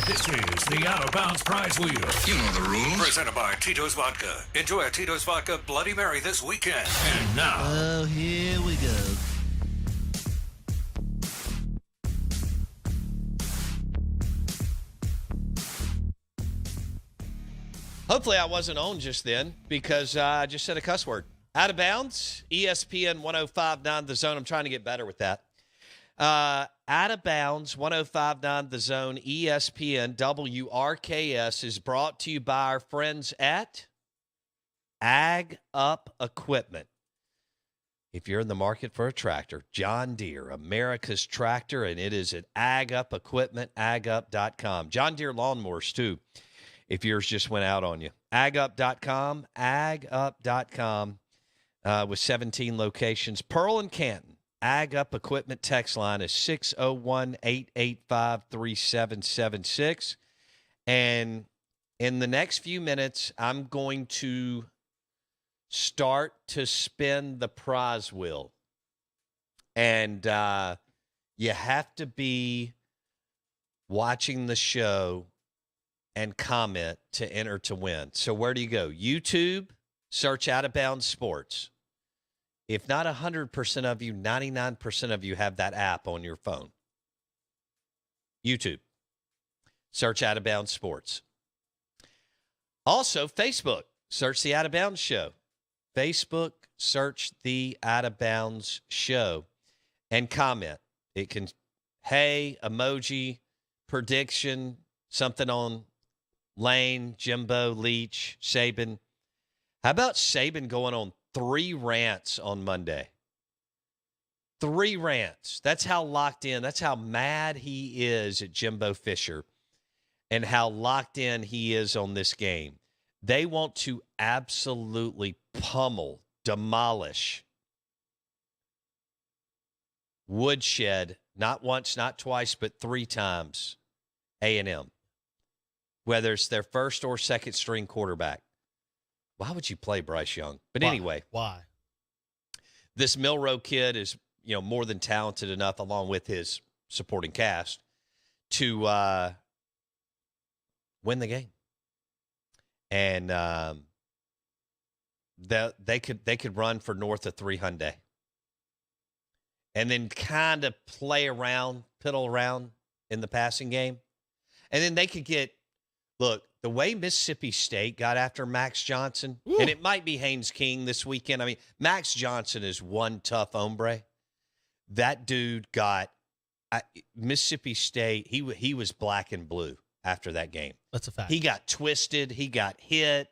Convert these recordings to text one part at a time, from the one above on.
This is the Out of Bounds Prize Wheel. You know the rules. Presented by Tito's Vodka. Enjoy a Tito's Vodka Bloody Mary this weekend. And now. Oh, here we go. Hopefully I wasn't on just then because I just said a cuss word. Out of Bounds, ESPN 105.9 The Zone. I'm trying to get better with that. Out of Bounds, 105.9 The Zone, ESPN, WRKS is brought to you by our friends at Ag Up Equipment. If you're in the market for a tractor, John Deere, America's tractor, and it is at Ag Up Equipment, agup.com. John Deere lawnmowers, too, if yours just went out on you. Agup.com, agup.com, with 17 locations. Pearl and Canton. Ag Up Equipment text line is 601-885-3776. And in the next few minutes, I'm going to start to spin the prize wheel. And you have to be watching the show and comment to enter to win. So where do you go? YouTube, search Out of Bounds Sports. If not 100% of you, 99% of you have that app on your phone. YouTube. Search Out of Bounds Sports. Also, Facebook. Search the Out of Bounds Show. Facebook, search the Out of Bounds Show. And comment. It can, hey, emoji, prediction, something on Lane, Jimbo, Leach, Saban. How about Saban going on 3 rants on Monday? 3 rants. That's how locked in. That's how mad he is at Jimbo Fisher and how locked in he is on this game. They want to absolutely pummel, demolish, woodshed, not once, not twice, but 3 times, A&M, whether it's their first or second string quarterback. Why would you play Bryce Young? But anyway. Why? This Milroe kid is, more than talented enough, along with his supporting cast, to win the game. And they could run for north of 300. And then kind of play around, piddle around in the passing game. And then they could get, look, the way Mississippi State got after Max Johnson, and it might be Haynes King this weekend. I mean, Max Johnson is one tough hombre. That dude got Mississippi State. He was black and blue after that game. That's a fact. He got twisted. He got hit.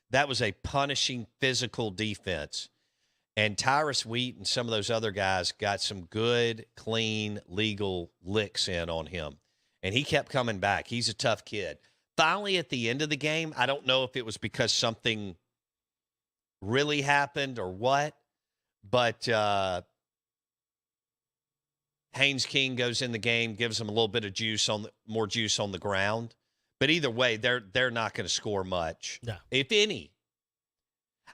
That was a punishing physical defense. And Tyrus Wheat and some of those other guys got some good, clean, legal licks in on him. And he kept coming back. He's a tough kid. Finally, at the end of the game, I don't know if it was because something really happened or what, but Haynes King goes in the game, gives him a little bit of more juice on the ground. But either way, they're not going to score much, if any.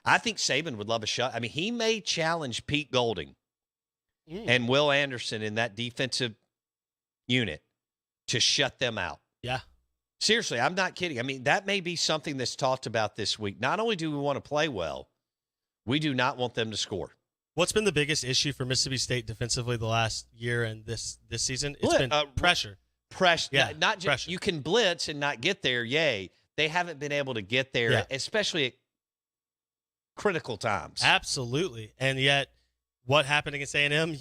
I think Saban would love a shot. I mean, he may challenge Pete Golding and Will Anderson in that defensive unit to shut them out. Yeah. Seriously, I'm not kidding. I mean, that may be something that's talked about this week. Not only do we want to play well, we do not want them to score. What's been the biggest issue for Mississippi State defensively the last year and this season? It's been pressure. Pressure. Yeah, not just pressure. You can blitz and not get there. Yay. They haven't been able to get there, especially at critical times. Absolutely. And yet, what happened against A&M?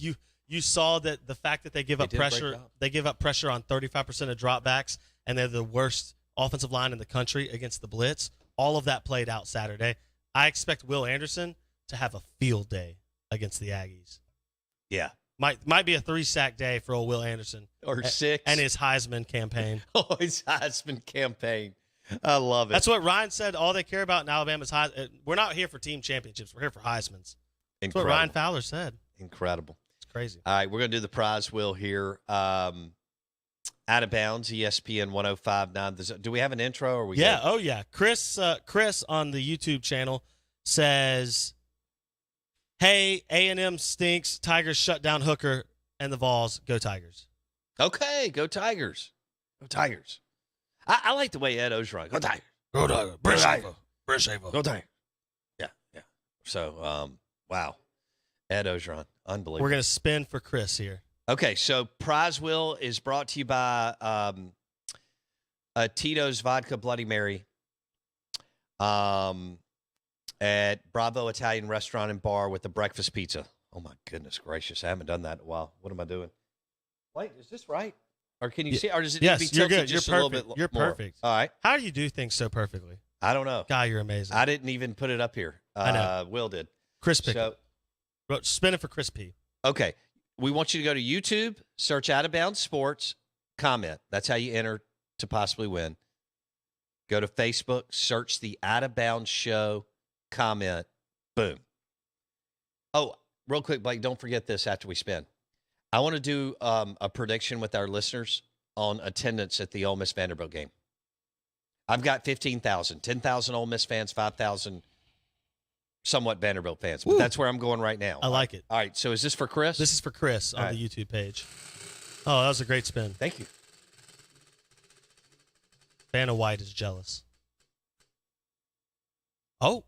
You saw that the fact that they give up pressure, they give up pressure on 35% of dropbacks, and they're the worst offensive line in the country against the blitz. All of that played out Saturday. I expect Will Anderson to have a field day against the Aggies. Yeah. Might be a 3-sack day for old Will Anderson. Or 6. And his Heisman campaign. Oh, his Heisman campaign. I love it. That's what Ryan said. All they care about in Alabama is Heisman. We're not here for team championships. We're here for Heismans. That's what Ryan Fowler said. Incredible. It's crazy. All right, we're going to do the prize wheel here. Out of Bounds, ESPN 105.9. Do we have an intro? Or we yeah. good? Oh, yeah. Chris on the YouTube channel says, hey, A&M stinks. Tigers shut down Hooker and the Vols. Go Tigers. Okay, go Tigers. Go Tigers. I like the way Ed Ogeron. Go Tigers. Go Tigers. Brishaver. Go Tigers. Yeah. So, wow. Ed Ogeron. Unbelievable. We're going to spin for Chris here. Okay, so Prize Wheel is brought to you by Tito's Vodka Bloody Mary at Bravo Italian Restaurant and Bar with the breakfast pizza. Oh, my goodness gracious. I haven't done that in a while. What am I doing? Wait, is this right? Or can you see? Or does it need to be tilted you're good. just You're a little perfect. bit You're more? perfect. All right. How do you do things so perfectly? I don't know. Guy, you're amazing. I didn't even put it up here. I know. Will did. Chris picked So, it. Spin it for Chris P. okay. We want you to go to YouTube, search Out of Bounds Sports, comment. That's how you enter to possibly win. Go to Facebook, search the Out of Bounds Show, comment, boom. Oh, real quick, Blake, don't forget this after we spin. I want to do a prediction with our listeners on attendance at the Ole Miss Vanderbilt game. I've got 15,000, 10,000 Ole Miss fans, 5,000 somewhat Vanderbilt fans. But that's where I'm going right now. I like it. All right, so is this for Chris? This is for Chris on the YouTube page. Oh, that was a great spin. Thank you. Vanna White is jealous. Oh,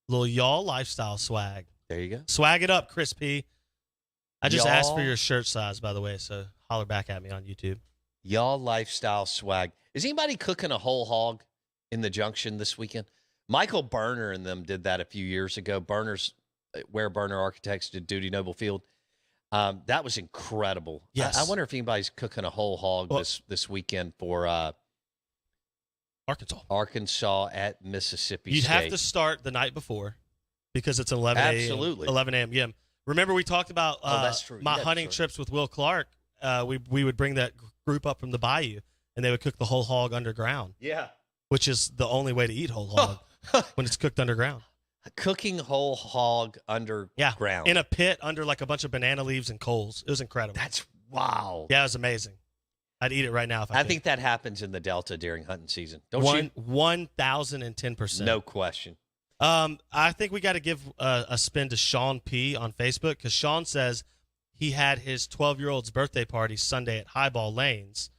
little y'all lifestyle swag. There you go. Swag it up, Chris P. I just Y'all. asked for your shirt size, by the way, so holler back at me on YouTube. Y'all lifestyle swag. Is anybody cooking a whole hog in the Junction this weekend? Michael Berner and them did that a few years ago. Where Berner Architects did Duty Noble Field. That was incredible. Yes. I wonder if anybody's cooking a whole hog this weekend for Arkansas at Mississippi You'd State. have to start the night before because it's 11 a.m. Absolutely. 11 a.m. Yeah. Remember we talked about that's true. my Yeah, hunting that's trips with Will Clark. We would bring that group up from the bayou, and they would cook the whole hog underground. Yeah. Which is the only way to eat whole hog when it's cooked underground. Cooking whole hog underground. Yeah, in a pit under like a bunch of banana leaves and coals. It was incredible. That's wow. Yeah, it was amazing. I'd eat it right now if I could. I think that happens in the Delta during hunting season. Don't you? 1,010%. No question. I think we got to give a spin to Sean P on Facebook because Sean says he had his 12-year-old's birthday party Sunday at Highball Lanes.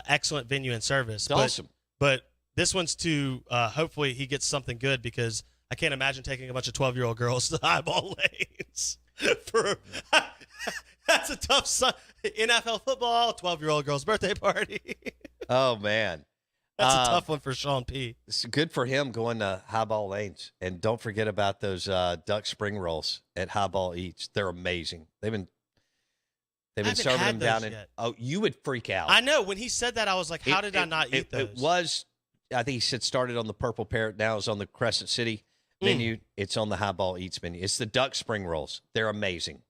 Excellent venue and service. It's awesome. But this one's to hopefully he gets something good because I can't imagine taking a bunch of 12-year-old girls to Highball Lanes. That's a tough NFL football, 12-year-old girl's birthday party. Oh, man. That's a tough one for Sean P. It's good for him going to Highball Lanes. And don't forget about those duck spring rolls at Highball Eats. They're amazing. They've been serving them down in. Oh, you would freak out. I know. When he said that, I was like, how did I not eat those? It was, I think he said started on the Purple Parrot. Now it's on the Crescent City menu. It's on the Highball Eats menu. It's the duck spring rolls. They're amazing.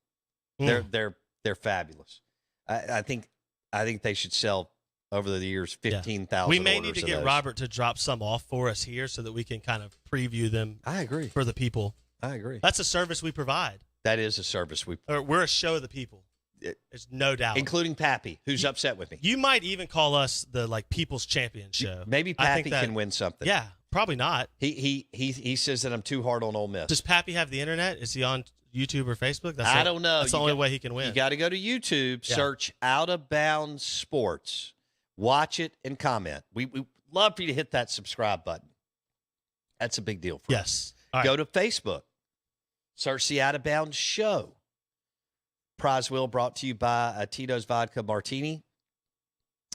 They're fabulous. I think they should sell over the years 15,000. We may need to get Robert to drop some off for us here so that we can kind of preview them. I agree. For the people. I agree. That's a service we provide. That is a service we're a show of the people. There's no doubt. Including Pappy, who's upset with me. You might even call us the People's Champion show. Maybe Pappy can win something. Yeah, probably not. He says that I'm too hard on Ole Miss. Does Pappy have the internet? Is he on YouTube or Facebook? I don't know. That's the only way he can win. You got to go to YouTube, search Out of Bounds Sports, watch it, and comment. We love for you to hit that subscribe button. That's a big deal for us. Yes. All Go right. to Facebook, search the Out of Bounds Show. Prize Wheel brought to you by Tito's Vodka Martini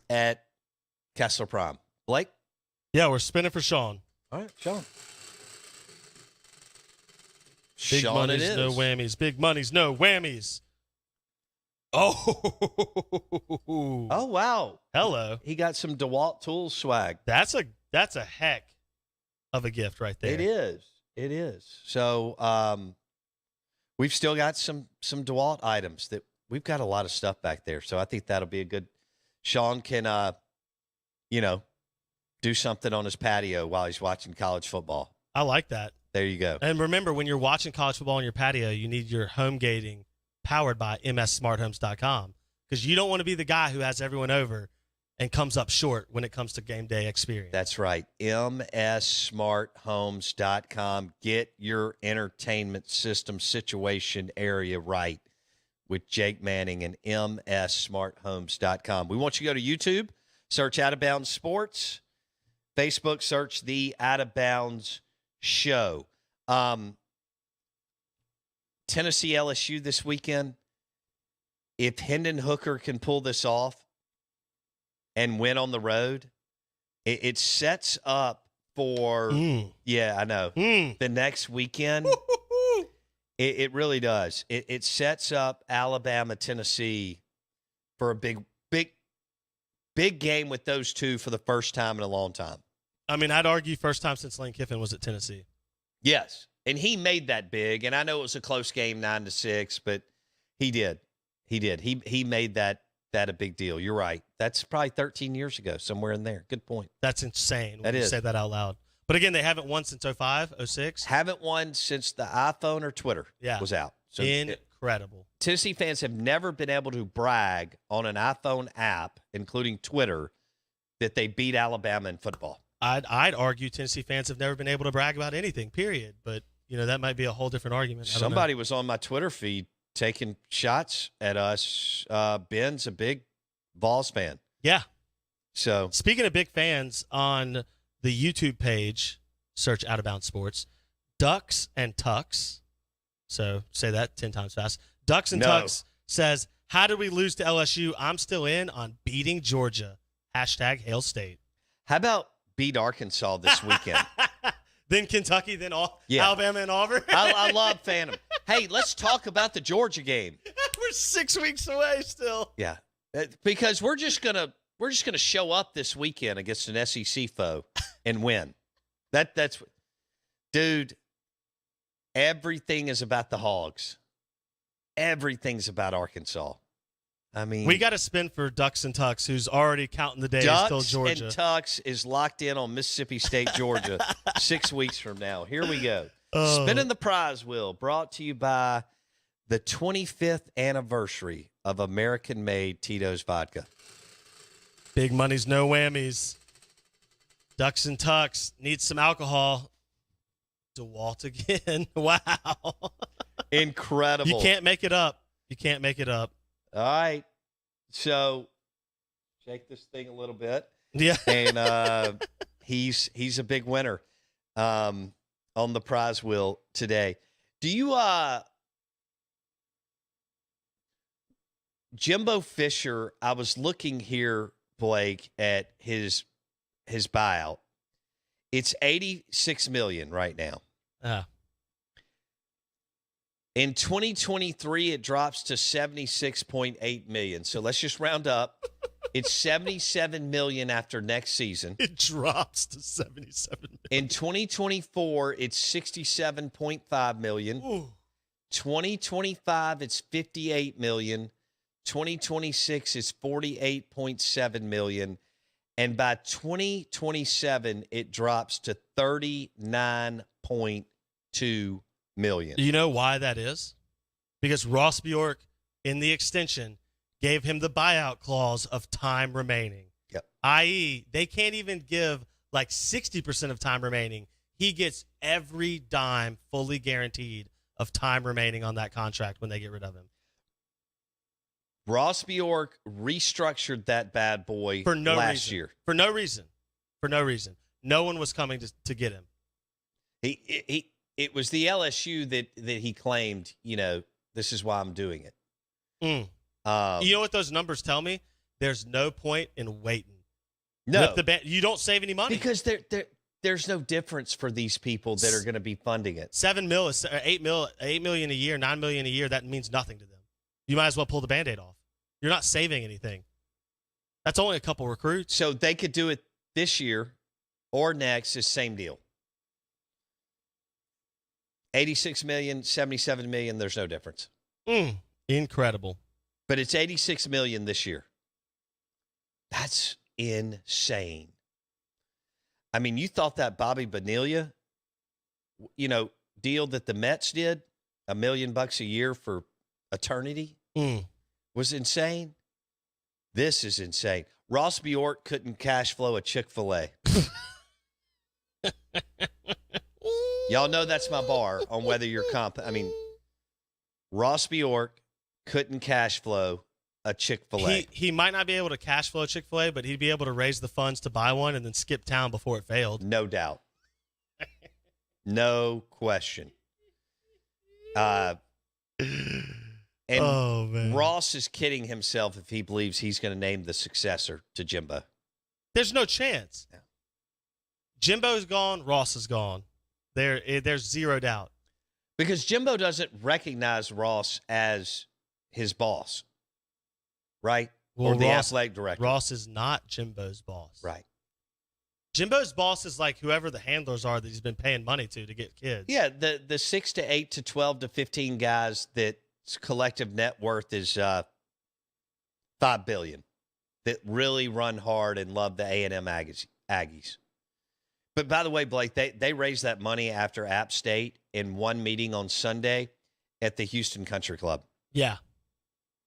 at Kessler Prime. Blake? Yeah, we're spinning for Sean. All right, Sean. Big Sean money's it is. no whammies. Big money's no whammies. Oh. Oh, wow. Hello. He got some DeWalt Tools swag. That's a heck of a gift right there. It is. It is. So we've still got some DeWalt items that we've got a lot of stuff back there. So I think that'll be a good. Sean can, do something on his patio while he's watching college football. I like that. There you go. And remember, when you're watching college football on your patio, you need your home gating powered by mssmarthomes.com because you don't want to be the guy who has everyone over and comes up short when it comes to game day experience. That's right. mssmarthomes.com. Get your entertainment system situation area right with Jake Manning and mssmarthomes.com. We want you to go to YouTube, Search Out of Bounds Sports. Facebook, search the Out of Bounds Show. Tennessee LSU this weekend. If Hendon Hooker can pull this off and win on the road, it sets up for, I know, the next weekend. It really does. It sets up Alabama, Tennessee for a big game with those two for the first time in a long time. I mean, I'd argue first time since Lane Kiffin was at Tennessee. Yes, and he made that big, and I know it was a close game, 9-6, but he did. He made that a big deal. You're right. That's probably 13 years ago, somewhere in there. Good point. That's insane when you say that out loud. But again, they haven't won since 05, 06. Haven't won since the iPhone or Twitter was out. So incredible. Tennessee fans have never been able to brag on an iPhone app, including Twitter, that they beat Alabama in football. I'd argue Tennessee fans have never been able to brag about anything, period. But, that might be a whole different argument. Somebody was on my Twitter feed taking shots at us. Ben's a big Vols fan. Yeah. So speaking of big fans, on the YouTube page, search Out of Bounds Sports, Ducks and Tucks. So say that 10 times fast. Ducks and Tucks says, how did we lose to LSU? I'm still in on beating Georgia. Hashtag Hail State. How about beat Arkansas this weekend? Then Kentucky, then Alabama and Auburn. I love Phantom. Hey, let's talk about the Georgia game. We're 6 weeks away still. Yeah, because we're just gonna show up this weekend against an SEC foe and win. That's, dude. Everything is about the Hogs. Everything's about Arkansas. I mean, we got to spin for Ducks and Tucks, who's already counting the days till Georgia. Ducks and Tucks is locked in on Mississippi State, Georgia, 6 weeks from now. Here we go. Spinning the prize wheel, brought to you by the 25th anniversary of American-made Tito's Vodka. Big money's no whammies. Ducks and Tucks need some alcohol. DeWalt again. Wow. Incredible. You can't make it up. All right. So shake this thing a little bit. Yeah. And he's a big winner on the prize wheel today. Do you Jimbo Fisher, I was looking here, Blake, at his buyout. It's $86 million right now. In 2023, it drops to $76.8 million. So let's just round up. It's $77 million after next season. It drops to $77 million. In 2024, it's $67.5 million. Ooh. 2025, it's $58 million. 2026 is $48.7 million. And by 2027, it drops to $39.2 million. Do you know why that is? Because Ross Bjork, in the extension, gave him the buyout clause of time remaining. Yep. I.e., they can't even give like 60% of time remaining. He gets every dime fully guaranteed of time remaining on that contract when they get rid of him. Ross Bjork restructured that bad boy last year. For no reason. No one was coming to get him. It was the LSU that he claimed, this is why I'm doing it. You know what those numbers tell me? There's no point in waiting. No. You don't save any money. Because there's no difference for these people that are going to be funding it. $8 million a year, $9 million a year, that means nothing to them. You might as well pull the Band-Aid off. You're not saving anything. That's only a couple recruits. So they could do it this year or next, is same deal. 86 million, 77 million, there's no difference. Incredible. But it's 86 million this year. That's insane. I mean, you thought that Bobby Bonilla, deal that the Mets did, $1 million a year for eternity, was insane. This is insane. Ross Bjork couldn't cash flow a Chick-fil-A. Y'all know that's my bar on whether you're Ross Bjork couldn't cash flow a Chick-fil-A. He might not be able to cash flow Chick-fil-A, but he'd be able to raise the funds to buy one and then skip town before it failed. No doubt. No question. And Ross is kidding himself if he believes he's going to name the successor to Jimbo. There's no chance. No. Jimbo's gone. Ross is gone. There's zero doubt. Because Jimbo doesn't recognize Ross as his boss, right? Well, or the Ross, athletic director. Ross is not Jimbo's boss. Right. Jimbo's boss is like whoever the handlers are that he's been paying money to get kids. Yeah, the 6 to 8 to 12 to 15 guys that collective net worth is $5 billion that really run hard and love the A&M Aggies. But by the way, Blake, they raised that money after App State in one meeting on Sunday at the Houston Country Club. Yeah,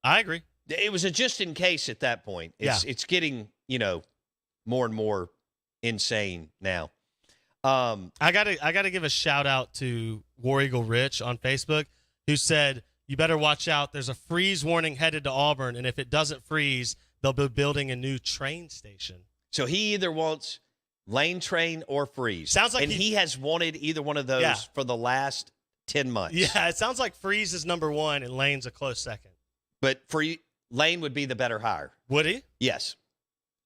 I agree. It was a just in case at that point. It's getting, more and more insane now. I gotta give a shout out to War Eagle Rich on Facebook, who said, "You better watch out. There's a freeze warning headed to Auburn, and if it doesn't freeze, they'll be building a new train station." So he either wants lane train or freeze. Sounds like he has wanted either one of those for the last 10 months. Yeah, it sounds like freeze is number one and lane's a close second. But Lane would be the better hire. Would he? Yes.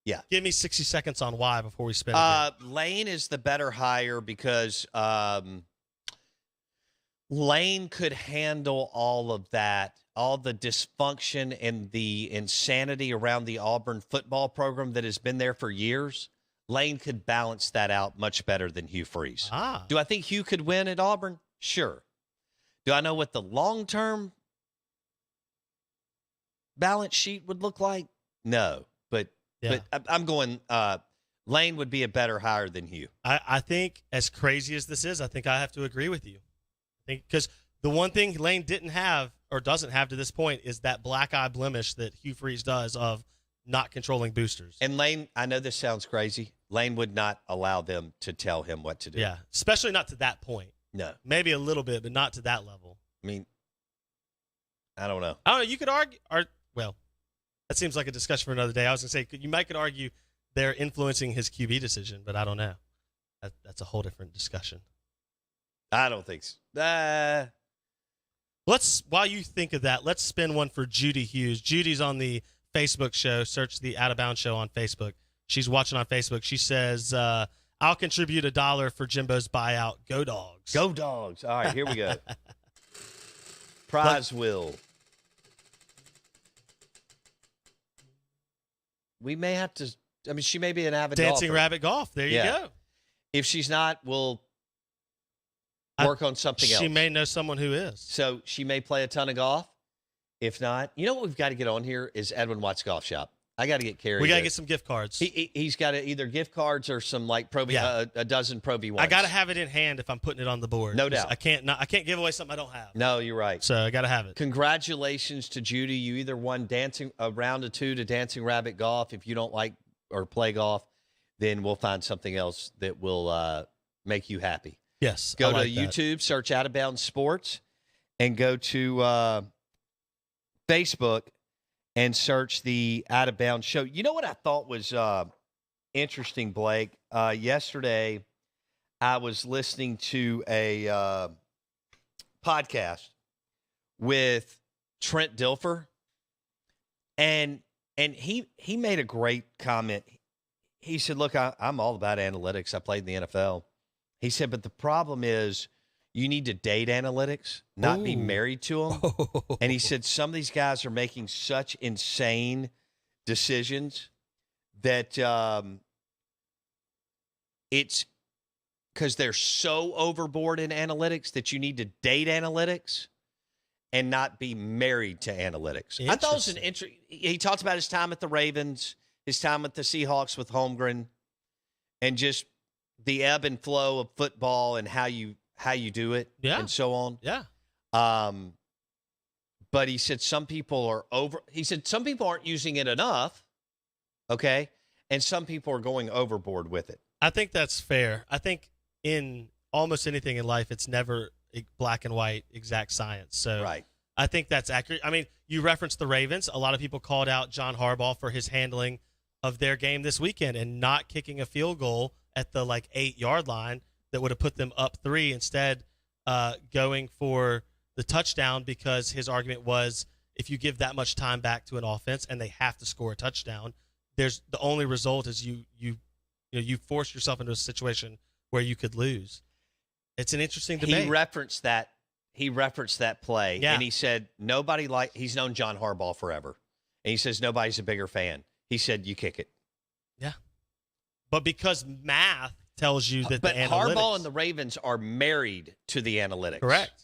Yeah. Give me 60 seconds on why before we spin it. Lane is the better hire because Lane could handle all of that, all the dysfunction and the insanity around the Auburn football program that has been there for years. Lane could balance that out much better than Hugh Freeze. Do I think Hugh could win at Auburn? Sure. Do I know what the long-term balance sheet would look like? No. But I'm going Lane would be a better hire than Hugh. I think, as crazy as this is, I think I have to agree with you. I think because the one thing Lane didn't have or doesn't have to this point is that black eye blemish that Hugh Freeze does of not controlling boosters. And Lane, I know this sounds crazy. Lane would not allow them to tell him what to do. Yeah, especially not to that point. No. Maybe a little bit, but not to that level. I mean, I don't know. You could argue, well, that seems like a discussion for another day. I was going to say, you might could argue they're influencing his QB decision, but I don't know. That's a whole different discussion. I don't think so. While you think of that, let's spin one for Judy Hughes. Judy's on the Facebook show. Search the Out of Bounds show on Facebook. She's watching on Facebook. She says, I'll contribute $1 for Jimbo's buyout. Go Dogs. Go Dogs. All right, here we go. Prize wheel. We may have to, she may be an avid Dancing golfer. Rabbit Golf. There you go. If she's not, we'll work on something else. She may know someone who is. So she may play a ton of golf. If not, you know what we've got to get on here is Edwin Watts Golf Shop. I got to get Carrie. We got to get some gift cards. He's got either gift cards or some like a dozen Pro V1s. I got to have it in hand if I'm putting it on the board. No doubt. I can't give away something I don't have. No, you're right. So I got to have it. Congratulations to Judy. You either won a round of 2 to Dancing Rabbit Golf. If you don't like or play golf, then we'll find something else that will make you happy. Yes. Go to YouTube, search Out of Bounds Sports, and go to Facebook and search the Out of Bounds show. You know what I thought was interesting, Blake? Yesterday, I was listening to a podcast with Trent Dilfer, and he made a great comment. He said, look, I'm all about analytics. I played in the NFL. He said, but the problem is you need to date analytics, not be married to them. And he said some of these guys are making such insane decisions that it's because they're so overboard in analytics that you need to date analytics and not be married to analytics. I thought it was an interesting. He talked about his time at the Ravens, his time at the Seahawks with Holmgren, and just the ebb and flow of football and how you do it and so on. Yeah. But he said some people aren't using it enough. Okay. And some people are going overboard with it. I think that's fair. I think in almost anything in life, it's never black and white exact science. So right. I think that's accurate. I mean, you referenced the Ravens. A lot of people called out John Harbaugh for his handling of their game this weekend and not kicking a field goal at the 8-yard line that would have put them up 3, instead going for the touchdown, because his argument was if you give that much time back to an offense and they have to score a touchdown, the only result is you force yourself into a situation where you could lose. It's an interesting debate. He referenced that play, yeah. And he said he's known John Harbaugh forever, and he says nobody's a bigger fan. He said you kick it. Yeah, but because math tells you that but the analytics. Harbaugh and the Ravens are married to the analytics. Correct.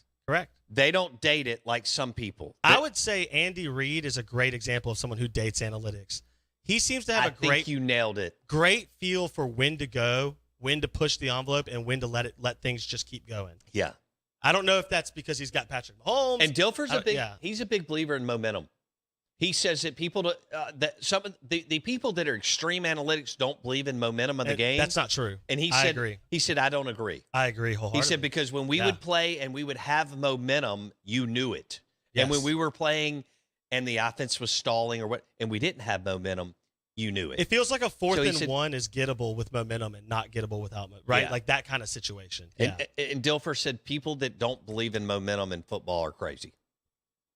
They don't date it like some people. I would say Andy Reid is a great example of someone who dates analytics. He seems to have you nailed it. Great feel for when to go, when to push the envelope, and when to let things just keep going. Yeah. I don't know if that's because he's got Patrick Mahomes. And Dilfer's he's a big believer in momentum. He says that some of the people that are extreme analytics don't believe in momentum of the game. That's not true. And I agree. He said, I don't agree. I agree wholeheartedly. He said, because when we would play and we would have momentum, you knew it. Yes. And when we were playing and the offense was stalling and we didn't have momentum, you knew it. It feels like a 4th and 1 is gettable with momentum and not gettable without momentum, right? Yeah. Like that kind of situation. Yeah. And Dilfer said people that don't believe in momentum in football are crazy.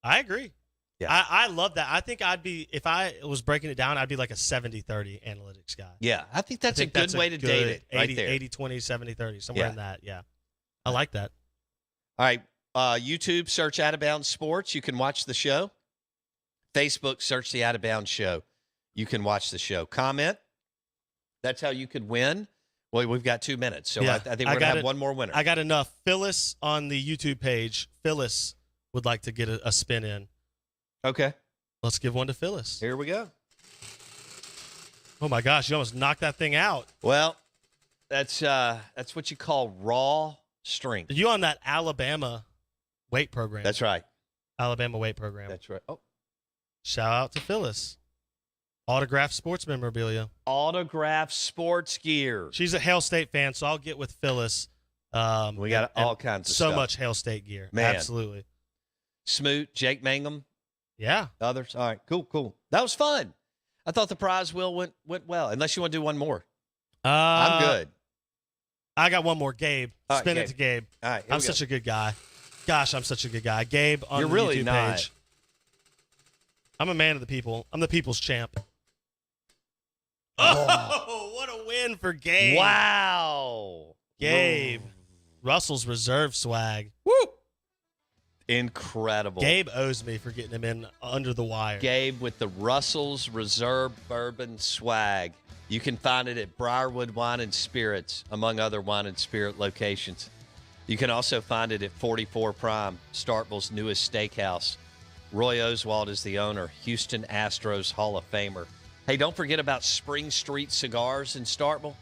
I agree. Yeah. I love that. I think if I was breaking it down, I'd be like a 70-30 analytics guy. Yeah, I think that's a good way to date it. 80, 80-20, 70-30, somewhere in that. Yeah. I like that. All right. YouTube, search Out of Bounds Sports. You can watch the show. Facebook, search the Out of Bounds Show. You can watch the show. Comment. That's how you could win. Well, we've got 2 minutes, so I think we're going to have one more winner. I got enough. Phyllis on the YouTube page. Phyllis would like to get a spin in. Okay. Let's give one to Phyllis. Here we go. Oh, my gosh. You almost knocked that thing out. Well, that's what you call raw strength. You on that Alabama weight program. That's right. Alabama weight program. That's right. Oh. Shout out to Phyllis. Autographed sports memorabilia. Autographed sports gear. She's a Hail State fan, so I'll get with Phyllis. We got all kinds of stuff. So much Hail State gear. Man. Absolutely. Smoot, Jake Mangum. Yeah. Others. All right. Cool. That was fun. I thought the prize wheel went well. Unless you want to do one more. I'm good. I got one more. Gabe. Spin it to Gabe. All right. I'm such a good guy. Gosh, I'm such a good guy. Gabe on You're the really YouTube not. page. I'm a man of the people. I'm the people's champ. Oh, what a win for Gabe. Wow. Gabe. Russell's reserve swag. Woo. Incredible. Gabe owes me for getting him in under the wire. Gabe with the Russell's Reserve Bourbon swag. You can find it at Briarwood Wine and Spirits, among other wine and spirit locations. You can also find it at 44 Prime, Starkville's newest steakhouse. Roy Oswald is the owner, Houston Astros Hall of Famer. Hey, don't forget about Spring Street Cigars in Starkville.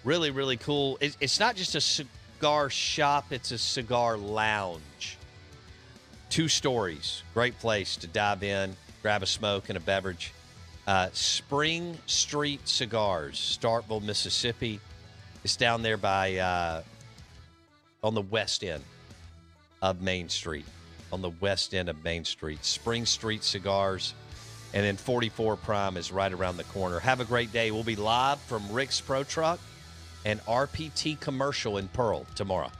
Really, really cool. It's not just a cigar shop, it's a cigar lounge. 2 stories. Great place to dive in, grab a smoke and a beverage. Spring Street Cigars, Starkville, Mississippi. It's down there by on the west end of Main Street. On the west end of Main Street. Spring Street Cigars. And then 44 Prime is right around the corner. Have a great day. We'll be live from Rick's Pro Truck and RPT Commercial in Pearl tomorrow.